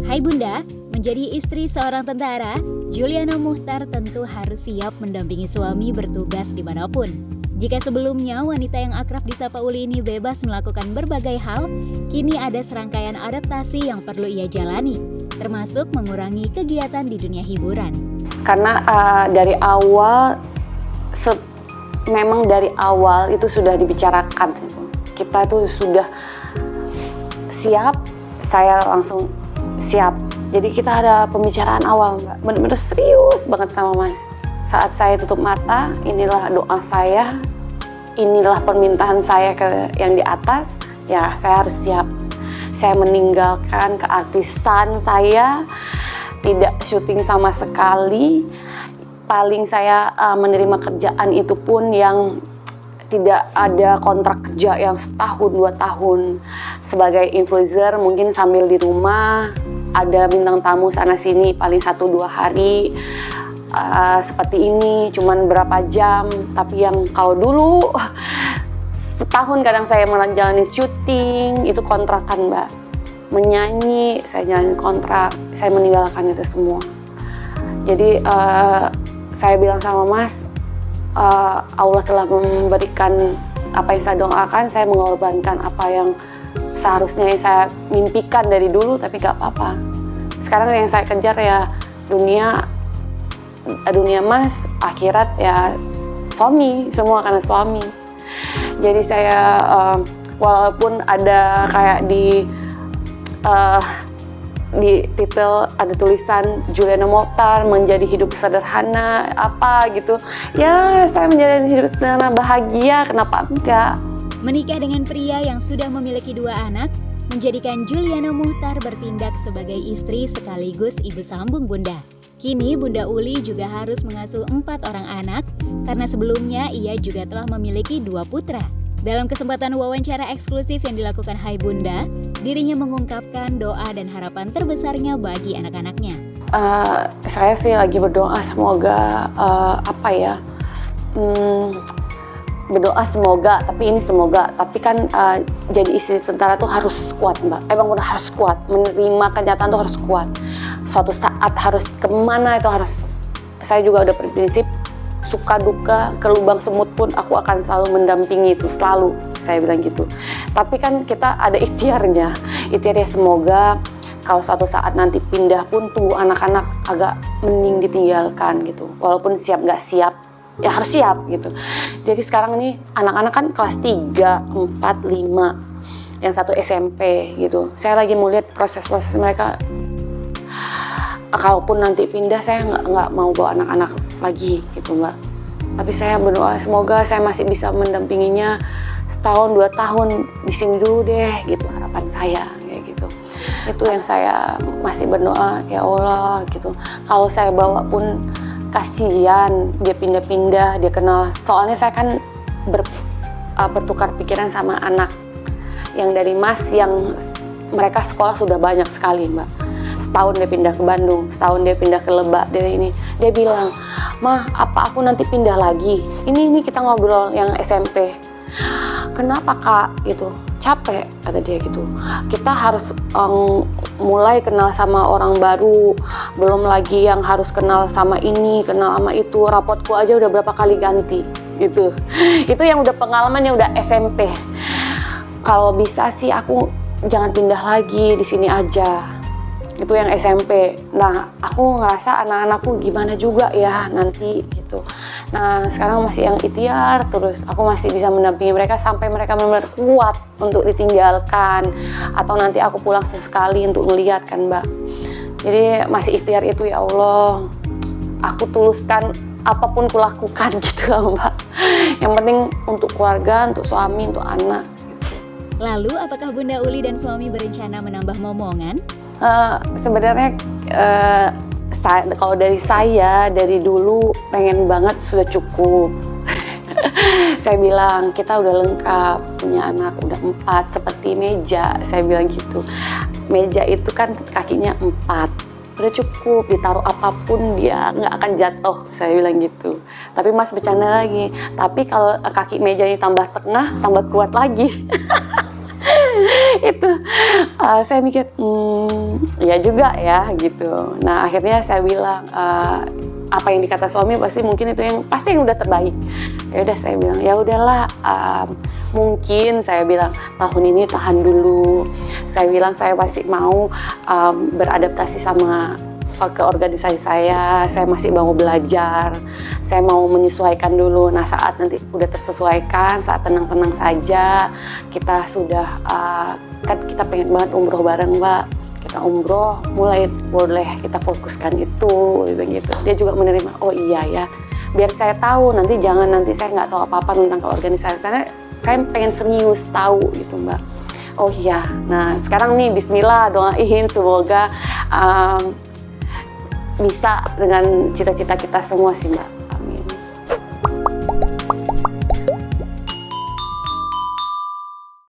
Hai Bunda, menjadi istri seorang tentara, Juliana Muchtar tentu harus siap mendampingi suami bertugas dimanapun. Jika sebelumnya wanita yang akrab disapa Uli ini bebas melakukan berbagai hal, kini ada serangkaian adaptasi yang perlu ia jalani, termasuk mengurangi kegiatan di dunia hiburan. Karena dari awal, memang dari awal itu sudah dibicarakan. Kita tuh sudah siap, saya langsung siap. Jadi kita ada pembicaraan awal, Mbak. Benar-benar serius banget sama Mas. Saat saya tutup mata, inilah doa saya, inilah permintaan saya ke yang di atas, ya saya harus siap. Saya meninggalkan keartisan saya, tidak syuting sama sekali. Paling saya menerima kerjaan itu pun yang tidak ada kontrak kerja yang setahun, 2 tahun. Sebagai influencer mungkin sambil di rumah, ada bintang tamu sana-sini paling 1-2 hari. Seperti ini, cuman berapa jam. Tapi yang kalau dulu, setahun kadang saya menjalani syuting, itu kontrakan Mbak. Menyanyi, saya jalani kontrak, saya meninggalkan itu semua. Jadi saya bilang sama Mas, Allah telah memberikan apa yang saya doakan, saya mengorbankan apa yang seharusnya yang saya mimpikan dari dulu, tapi gak apa-apa. Sekarang yang saya kejar ya dunia Mas, akhirat ya suami, semua karena suami. Jadi saya walaupun ada kayak di titel ada tulisan Juliana Muchtar menjadi hidup sederhana apa gitu, ya saya menjalani hidup sederhana bahagia, kenapa enggak. Menikah dengan pria yang sudah memiliki 2 anak menjadikan Juliana Muchtar bertindak sebagai istri sekaligus ibu sambung Bunda. Kini Bunda Uli juga harus mengasuh 4 orang anak karena sebelumnya ia juga telah memiliki 2 putra. Dalam kesempatan wawancara eksklusif yang dilakukan Hai Bunda, dirinya mengungkapkan doa dan harapan terbesarnya bagi anak-anaknya. Saya sih lagi berdoa semoga berdoa semoga, tapi ini semoga. Tapi kan jadi istri tentara tuh harus kuat Mbak. Emang benar harus kuat, menerima kenyataan tuh harus kuat. Suatu saat harus kemana itu harus. Saya juga udah berprinsip, suka duka ke lubang semut pun aku akan selalu mendampingi itu, selalu saya bilang gitu. Tapi kan kita ada ikhtiarnya semoga kalau suatu saat nanti pindah pun tuh anak-anak agak mending ditinggalkan gitu. Walaupun siap nggak siap, ya harus siap gitu. Jadi sekarang ini anak-anak kan kelas 3, 4, 5, yang satu SMP gitu. Saya lagi mau lihat proses-proses mereka. Kalaupun nanti pindah, saya nggak mau bawa anak-anak lagi gitu Mbak. Tapi saya berdoa semoga saya masih bisa mendampinginya setahun 2 tahun di sini dulu deh gitu, harapan saya kayak gitu. Itu yang saya masih berdoa, ya Allah gitu. Kalau saya bawa pun kasihan dia pindah-pindah, dia kenal. Soalnya saya kan bertukar pikiran sama anak yang dari Mas yang mereka sekolah sudah banyak sekali Mbak. Setahun dia pindah ke Bandung, setahun dia pindah ke Lebak, dia bilang, "Mah, apa aku nanti pindah lagi? Ini kita ngobrol yang SMP. Kenapa Kak?" gitu. "Capek," kata dia gitu. "Kita harus mulai kenal sama orang baru, belum lagi yang harus kenal sama ini, kenal sama itu. Rapotku aja udah berapa kali ganti." Gitu. Itu yang udah pengalaman yang udah SMP. Kalau bisa sih aku jangan pindah lagi, di sini aja. Itu yang SMP. Nah, aku ngerasa anak-anakku gimana juga ya nanti gitu. Nah, sekarang masih yang ikhtiar terus. Aku masih bisa mendampingi mereka sampai mereka benar-benar kuat untuk ditinggalkan. Atau nanti aku pulang sesekali untuk melihat kan Mbak. Jadi masih ikhtiar itu, ya Allah. Aku tuluskan apapun kulakukan gitu Mbak. Yang penting untuk keluarga, untuk suami, untuk anak. Lalu apakah Bunda Uli dan suami berencana menambah momongan? Sebenarnya kalau dari saya dari dulu pengen banget sudah cukup. Saya bilang kita udah lengkap, punya anak udah 4 seperti meja, saya bilang gitu. Meja itu kan kakinya 4, udah cukup ditaruh apapun dia nggak akan jatuh, saya bilang gitu. Tapi Mas bercanda lagi, tapi kalau kaki meja ini tambah tengah tambah kuat lagi. Itu saya mikir ya juga ya gitu. Nah akhirnya saya bilang apa yang dikata suami pasti mungkin itu yang udah terbaik. Ya udah saya bilang ya udahlah, mungkin saya bilang tahun ini tahan dulu. Saya bilang saya masih mau beradaptasi sama ke organisasi saya masih mau belajar, saya mau menyesuaikan dulu. Nah saat nanti udah tersesuaikan, saat tenang-tenang saja, kita sudah kan kita pengen banget umroh bareng Mbak, kita umroh mulai boleh kita fokuskan itu gitu. Dia juga menerima, oh iya ya, biar saya tahu nanti nanti saya nggak tahu apa-apa tentang keorganisasian, saya pengen serius tahu gitu Mbak. Oh iya, nah sekarang nih Bismillah doain semoga bisa dengan cita-cita kita semua sih Mbak.